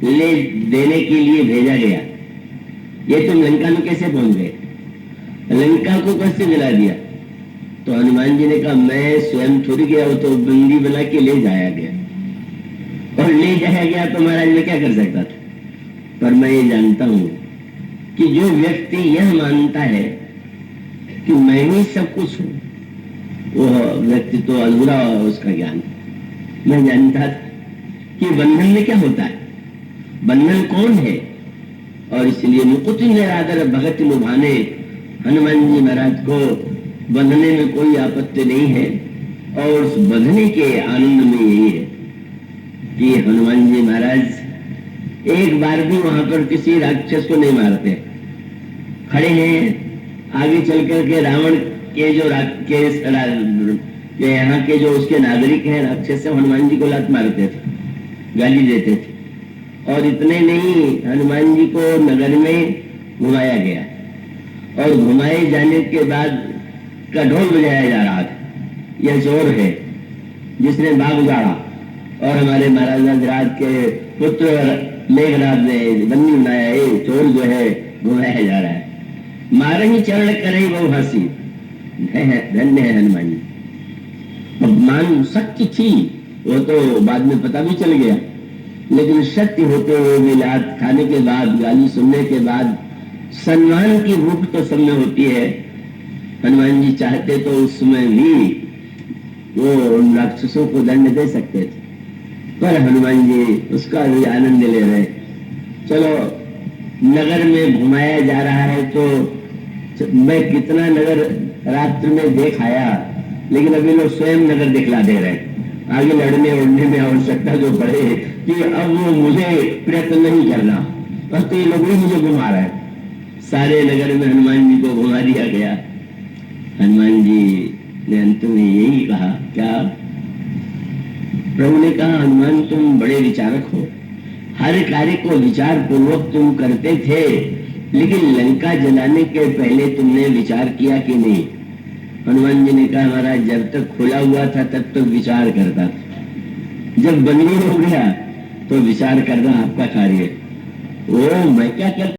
[SPEAKER 2] ले देने के लिए भेजा गया, ये तुम लंका में कैसे पहुंच गए, लंका को कैसे जला दिया, तो हनुमान जी ने कहा मैं स्वयं थोड़ी गया, वो तो बंदी बना के ले जाया गया, और ले जाया गया तो महाराज मैं क्या कर सकता था। पर मैं ये जानता हूं कि जो व्यक्ति यह मानता है कि मैं ही सब कुछ हूं, वो व्यक्ति तो अधूरा उसका ज्ञान। मैं जानता था कि बंधन में क्या होता है, बंधन कौन है, और इसलिए मुकुट निरादर भगत लुभाने, हनुमान जी महाराज को बंधने में कोई आपत्ति नहीं है। और उस बंधने के आनंद में यही है कि हनुमान जी महाराज एक बार भी वहां पर किसी राक्षस को नहीं मारते, खड़े हैं। आगे चल करके रावण के जो यहाँ के जो उसके नागरिक हैं राक्षस से हनुमान जी को लात मारते थे, गाली देते थे। और इतने नहीं, हनुमान जी को नगर में घुमाया गया और घुमाए जाने के बाद ढोल बजाया जा रहा था, यह चोर है जिसने बाग उजाड़ा, और हमारे महाराज राज के पुत्र मेघनाथ ने बंदी बनाया, ये चोर जो है घुमाया जा रहा है, मारे ही चरण करे वो हंसी। धन्य है हनुमान जी। अब मान सत्य थी वो तो बाद में पता भी चल गया, लेकिन सत्य होते हुए भी लात खाने के बाद, गाली सुनने के बाद सम्मान की भूख तो सब में होती है। हनुमान जी चाहते तो उसमें भी वो उन राक्षसों को दंड दे सकते थे, पर हनुमान जी उसका भी आनंद ले रहे। चलो नगर में घुमाया जा रहा है तो मैं कितना नगर रात्र में देख आया, लेकिन अभी लोग स्वयं नगर दिखला दे रहे हैं। आगे लड़ने उड़ने में आवश्यकता जो पड़े कि अब वो मुझे प्रयत्न नहीं करना, बस तो ये लोग भी मुझे घुमा रहे हैं। सारे नगर में हनुमान जी को घुमा दिया गया। हनुमान जी ने अंत में यही कहा, क्या? प्रभु ने कहा, हनुमान तुम बड़े विचारक हो, हर कार्य को विचार पूर्वक तुम करते थे, लेकिन लंका जलाने के पहले तुमने विचार किया कि नहीं? हनुमान जी ने कहा, महाराज जब तक खुला हुआ था तब तक विचार करता था, जब बंद हो गया तो विचार करना आपका कार्य। ओ मैं क्या करता